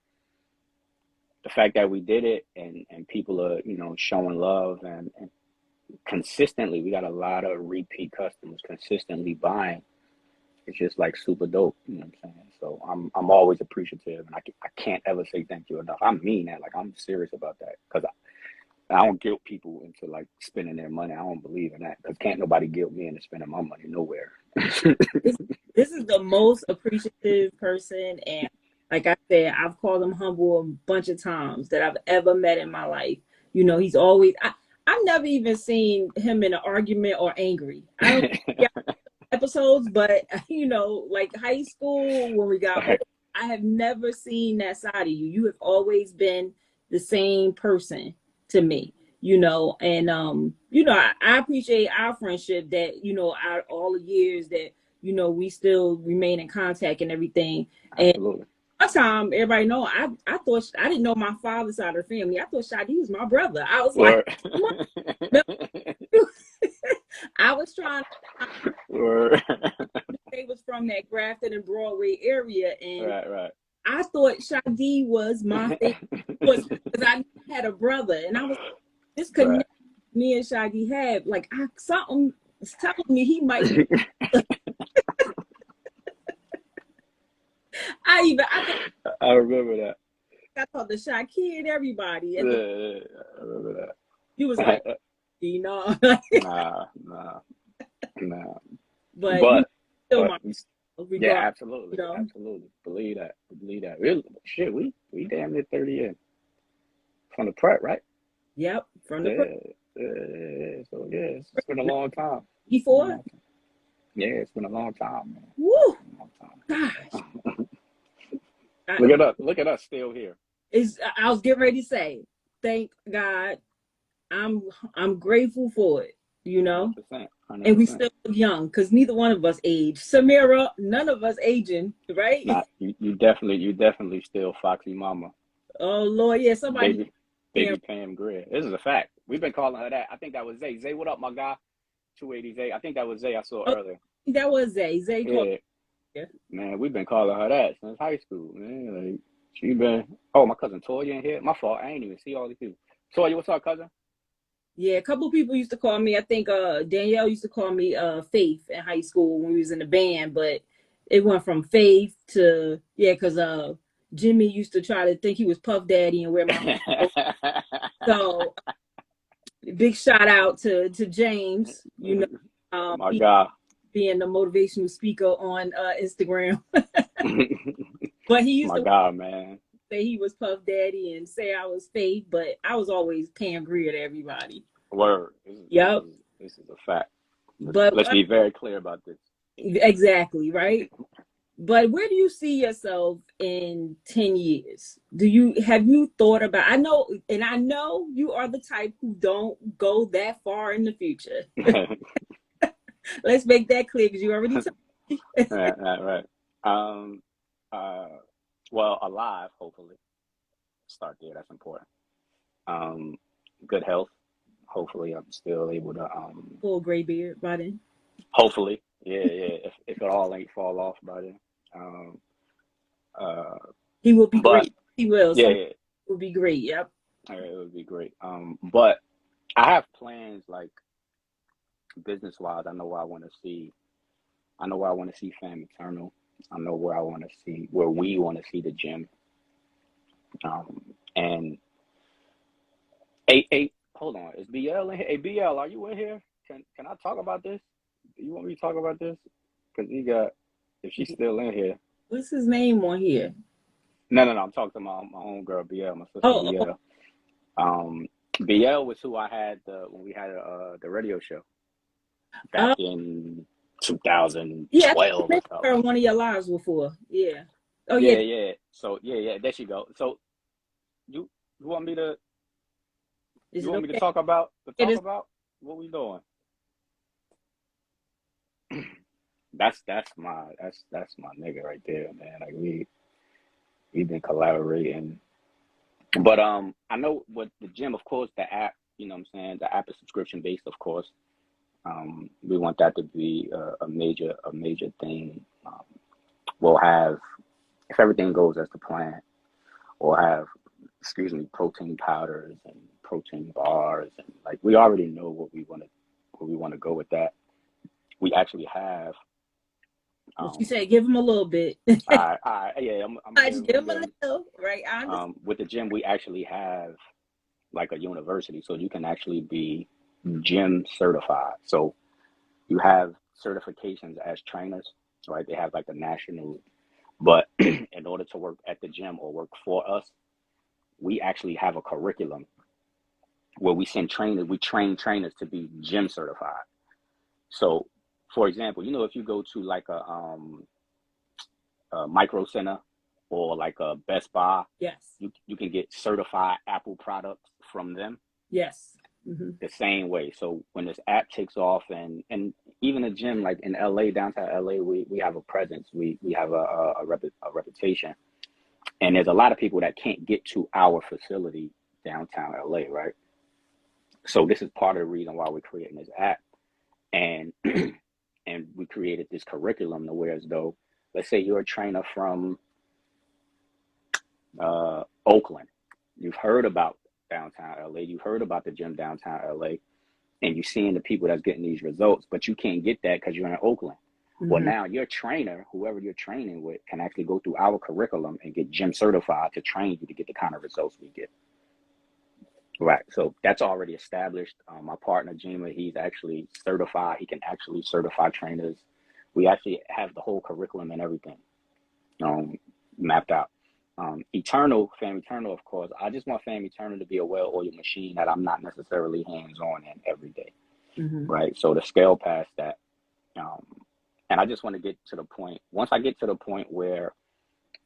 the fact that we did it and people are, showing love and consistently, we got a lot of repeat customers consistently buying. It's just like super dope. You know what I'm saying? So I'm always appreciative, and I can't ever say thank you enough. I mean that. Like, I'm serious about that, because I don't guilt people into, like, spending their money. I don't believe in that, because can't nobody guilt me into spending my money nowhere. This is the most appreciative person, and like I said, I've called him humble a bunch of times that I've ever met in my life. He's always I've never even seen him in an argument or angry. I don't episodes, but like high school when we got old, I have never seen that side of you. You have always been the same person to me, and I appreciate our friendship that, all the years that, we still remain in contact and everything. Absolutely. And one time, everybody know, I thought, I didn't know my father's side of the family. I thought Shadi was my brother. I was like, I was trying to, they was from that Grafton and Broadway area, and right. I thought Shadi was my thing, because I had a brother, and I was, this connection me and Shadi had, like, something was telling me he might. I remember that. I thought the shy kid, everybody. I remember that. You was like, Nah. But yeah, absolutely. Absolutely. Believe that. Really, we damn near 30 in. From the prep, right? Yep. From the prep. So yeah, it's been a long time. It's been a Before? long time. Yeah, it's been a long time, man. Woo! It's been a long Gosh. time. I, Look at us. Look at us still here. I was getting ready to say, thank God. I'm I'm grateful for it, you know. 100%. And we 100%. still look young because neither one of us age. Samira, none of us aging, right? Nah, you definitely still Foxy Mama. Oh Lord, yeah, somebody Baby, yeah. baby Pam Grier. This is a fact. We've been calling her that. I think that was Zay. Zay, what up, my guy? 280 Zay. I think that was Zay I saw Oh, earlier. that was Zay. Zay called Yeah, her. man, we've been calling her that since high school, man. Like, she been. Oh, my cousin Toya in here. My fault. I ain't even see all these people. Toya, what's up, cousin? Yeah, a couple of people used to call me. I think Danielle used to call me Faith in high school when we was in the band, but it went from Faith to yeah, because Jimmy used to try to think he was Puff Daddy and wear my so big shout out to James, you know, My he God. being the motivational speaker on Instagram. But he used My to God, man. say he was Puff Daddy and say I was Faith, but I was always Pam Grier to everybody. Word. This is this Yep. is this is a fact. But Let's be very clear about this. exactly, right? But where do you see yourself in 10 years? Have you thought about I know you are the type who don't go that far in the future. Let's make that clear because you already told me. Right. Um, uh, well, alive, hopefully. Start there. That's important. Um, Good health. Hopefully, I'm still able to. Full gray beard by then. Hopefully, yeah. If it all ain't fall off by then. Um, uh, He will be but great. He will. yeah, Some yeah, will be great. Yep. it would be great. But I have plans like business wise. I know where I want to see. I know where I want to see Fam Eternal. I know where I want to see where we want to see the gym. And hold on, is BL in here? Hey BL, are you in here? Can I talk about this? Do you want me to talk about this? Because if she's still in here. What's his name on here? No. I'm talking to my own girl BL, my sister Oh, BL. BL was who I had when we had the radio show back oh, in yeah. I 2012 met or so. her on one of your lives before. Yeah. Oh, yeah. Yeah. So yeah, there she go. So you you want me to Is you it want me to okay? It talk is. about what we doing? That's my nigga right there, man. Like we've been collaborating. But I know what the gym, of course, the app, you know what I'm saying? The app is subscription based, of course. We want that to be a major thing. We'll have, if everything goes as the plan, we'll have, excuse me, protein powders and protein bars, and like we already know where we want to go with that. We actually have. What you Um, say? Give him a little bit. yeah, I'm gonna Just give, I'm give gonna him a give. little, right? I understand. With the gym, we actually have like a university, so you can actually be gym certified. So you have certifications as trainers, right? They have like the national, but in order to work at the gym or work for us, we actually have a curriculum where we train trainers to be gym certified. So, for example, if you go to like a Micro Center or like a Best Buy, Yes. you can get certified Apple products from them Yes. Hmm. the same way. So when this app takes off, and even a gym like in LA, downtown LA, we have a presence. We have a reputation, and there's a lot of people that can't get to our facility downtown LA, right? So this is part of the reason why we're creating this app, and and we created this curriculum to where as though, let's say you're a trainer from Oakland, you've heard about downtown LA, you've heard about the gym downtown LA, and you're seeing the people that's getting these results, but you can't get that because you're in Oakland. Well, Hmm. now your trainer, whoever you're training with, can actually go through our curriculum and get gym certified to train you to get the kind of results we get. Right. So that's already established. My partner, Jima, he's actually certified. He can actually certify trainers. We actually have the whole curriculum and everything um, mapped out. Fam Eternal, of course. I just want Fam Eternal to be a well-oiled machine that I'm not necessarily hands-on in every day, right? So to scale past that, um, and I just want to get to the point. Once I get to the point where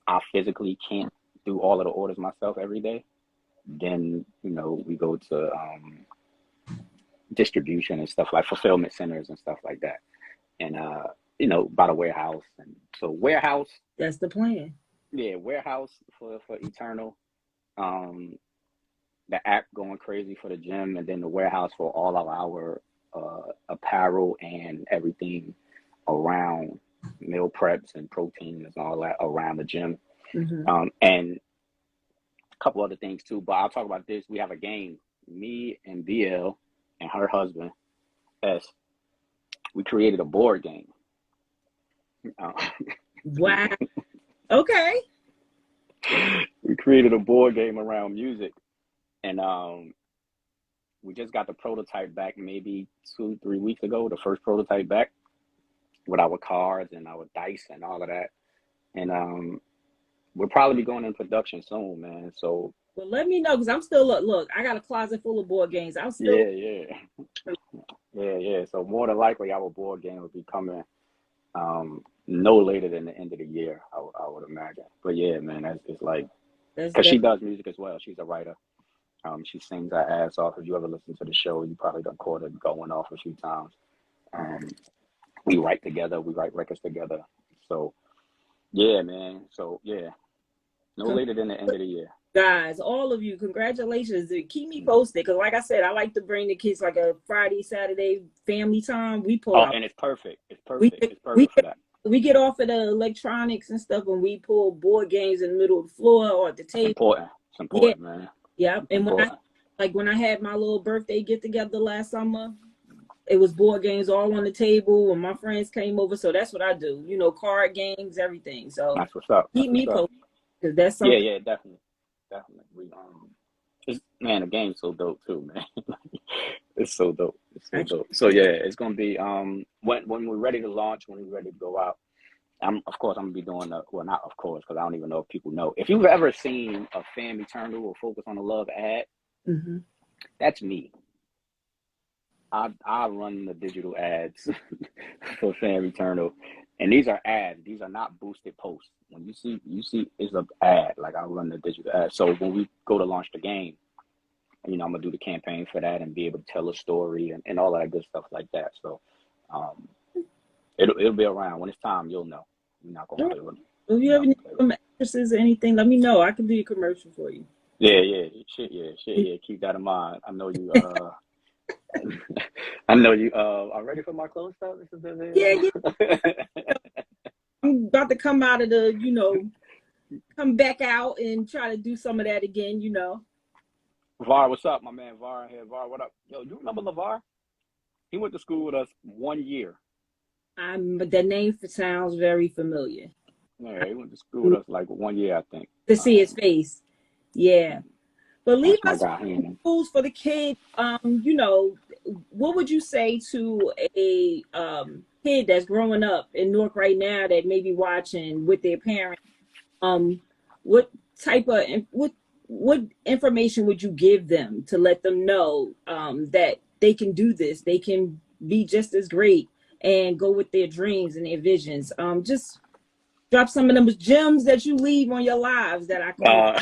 I physically can't do all of the orders myself every day, then we go to distribution and stuff like fulfillment centers and stuff like that, and by the warehouse. And so warehouse. That's the plan. Yeah, warehouse for Eternal. The app going crazy for the gym, and then the warehouse for all of our apparel and everything around meal preps and protein and all that around the gym. And a couple other things too, but I'll talk about this. We have a game, me and BL and her husband S. We created a board game. Wow. Okay. We created a board game around music, and we just got the prototype back maybe 2-3 weeks ago. The first prototype back with our cards and our dice and all of that, and we'll probably be going in production soon, man. So well, let me know, because I'm still look. I got a closet full of board games. I'm still yeah. So more than likely, our board game will be coming no later than the end of the year, I would imagine. But yeah, man, it's like, because she does music as well. She's a writer. She sings her ass off. If you ever listen to the show, you probably done caught her going off a few times. We write together. We write records together. So yeah, man. So yeah, no later than the end of the year. Guys, all of you, congratulations. Keep me posted, because like I said, I like to bring the kids like a Friday, Saturday family time. We pull out. And it's perfect. It's perfect. It's perfect for that. We get off of the electronics and stuff, and we pull board games in the middle of the floor or at the table. It's important, man. Yeah. And when I had my little birthday get together last summer, it was board games all on the table when my friends came over. So that's what I do. Card games, everything. So that's what's up. Keep me posted, because that's something. Yeah, definitely. We the game's so dope too, man. It's so dope. So yeah, it's gonna be when we're ready to launch, when we're ready to go out. I'm gonna be doing not of course, because I don't even know if people know. If you've ever seen a Fam Eternal or Focus on the Love ad, that's me. I run the digital ads for Fam Eternal, and these are ads. These are not boosted posts. When you see it's an ad. Like, I run the digital ad. So when we go to launch the game, I'm gonna do the campaign for that and be able to tell a story and all that good stuff like that. So it'll be around. When it's time, you'll know. You're not gonna play with it. If you ever need some actresses or anything, let me know. I can do a commercial for you. Yeah. Keep that in mind. I know you. I know you are ready for my close up. Yeah. I'm about to come out of come back out and try to do some of that again. VAR, what's up, my man? VAR here. VAR, what up? Yo, you remember LeVar? He went to school with us 1 year. The name sounds very familiar. Yeah, he went to school with us like 1 year, I think. To see his face. Yeah. But leave us rules for the kid. What would you say to a kid that's growing up in Newark right now that may be watching with their parents? What type of what information would you give them to let them know that they can do this? They can be just as great and go with their dreams and their visions. Just drop some of them gems that you leave on your lives that I can.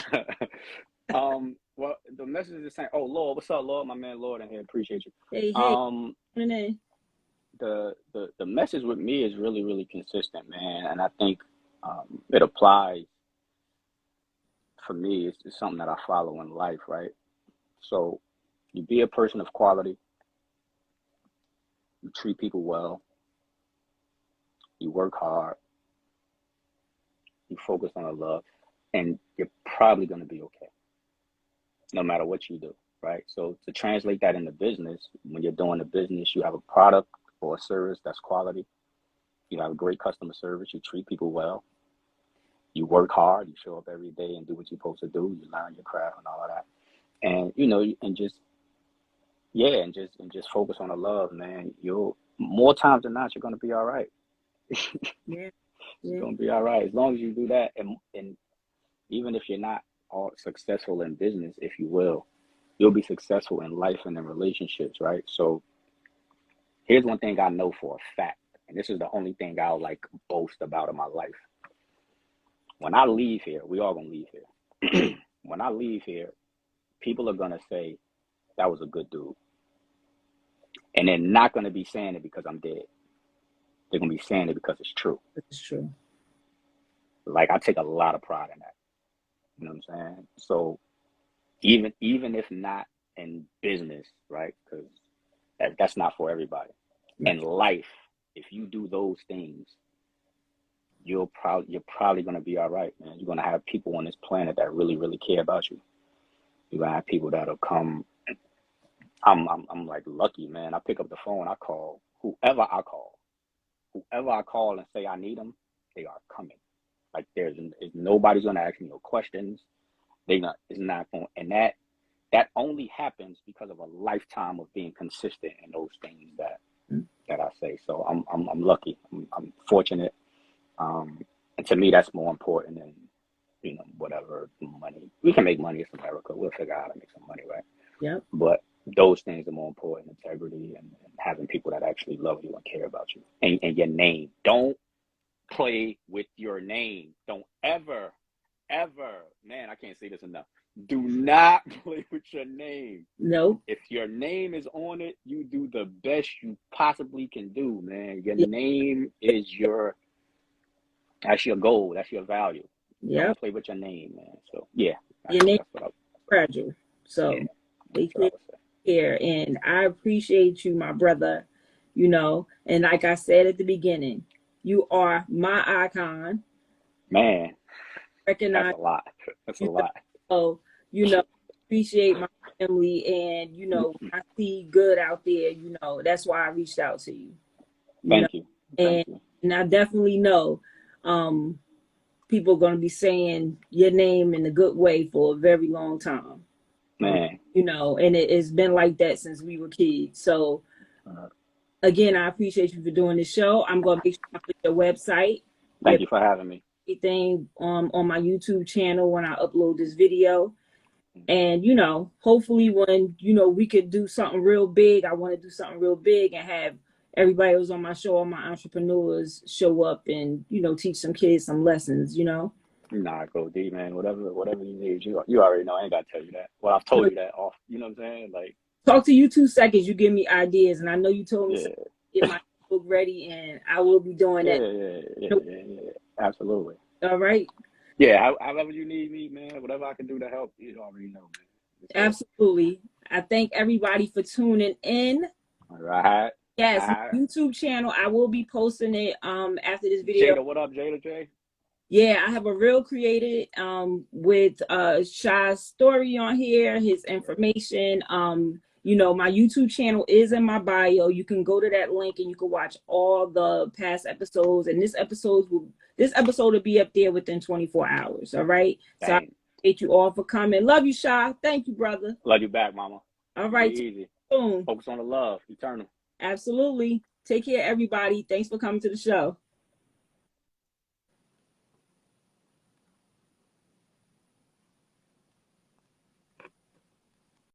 Well, the message is saying, "Oh, Lord, what's up, Lord? My man, Lord, in here, appreciate you." Hey. The message with me is really, really consistent, man, and I think it applies for me. It's something that I follow in life, right? So, you be a person of quality. You treat people well. You work hard. You focus on the love, and you're probably going to be okay, no matter what you do, right? So to translate that into business, when you're doing a business, you have a product or a service that's quality. You have a great customer service. You treat people well. You work hard. You show up every day and do what you're supposed to do. You learn your craft and all of that. And just focus on the love, man. You'll more times than not, you're gonna be all right. Yeah. It's gonna be all right as long as you do that. And even if you're not all successful in business, if you will, you'll be successful in life and in relationships, right? So here's one thing I know for a fact, and this is the only thing I'll like boast about in my life. When I leave here, we all gonna leave here. When I leave here, people are gonna say that was a good dude, and they're not gonna be saying it because I'm dead. They're gonna be saying it because it's true. It's true. Like, I take a lot of pride in that. You know what I'm saying? So even if not in business, right? Because that's not for everybody. In life, if you do those things, you're probably gonna be all right, man. You're gonna have people on this planet that really, really care about you. You're gonna have people that'll come. I'm like lucky, man. I pick up the phone, I call whoever I call and say I need them, they are coming. Like, there's nobody's gonna ask me no questions. It's not going, and that only happens because of a lifetime of being consistent in those things that I say. So I'm lucky. I'm fortunate. And to me, that's more important than, whatever money. We can make money in America. We'll figure out how to make some money, right? Yep. But those things are more important: integrity and having people that actually love you and care about you, and your name. Don't play with your name. Don't ever, man, I can't say this enough. Do not play with your name. No. If your name is on it, you do the best you possibly can do, man. Your name is that's your goal. That's your value. Yeah. Don't play with your name, man. So yeah. Your name is fragile. So they care. And I appreciate you, my brother. And like I said at the beginning, you are my icon. Man. Recognize that's a lot. That's a lot. So, appreciate my family, and I see good out there, that's why I reached out to you. Thank you. And I definitely know people are going to be saying your name in a good way for a very long time. Man. And it's been like that since we were kids. So again, I appreciate you for doing this show. I'm going to make sure I put your website. Thank you for having me. Anything on my YouTube channel when I upload this video. And hopefully when we could do something real big, I want to do something real big and have everybody who's on my show, all my entrepreneurs, show up and teach some kids some lessons. Nah, go D, man. Whatever you need, you already know. I ain't gotta tell you that. Well, I've told you that off. You know what I'm saying? Like, talk to you 2 seconds. You give me ideas, and I know you told me to get my book ready, and I will be doing that. Yeah. Absolutely. All right. Yeah, however you need me, man. Whatever I can do to help, you already know, man. Absolutely. I thank everybody for tuning in. All right. Yes, YouTube channel. I will be posting it after this video. Jada, what up, Jada J? Yeah, I have a reel created with Shy's story on here, his information. My YouTube channel is in my bio. You can go to that link and you can watch all the past episodes. And this episode will be up there within 24 hours. All right. Dang. So I appreciate you all for coming. Love you, Shy. Thank you, brother. Love you back, mama. All right. Easy. Boom. Focus on the love. Eternal. Absolutely. Take care, everybody. Thanks for coming to the show.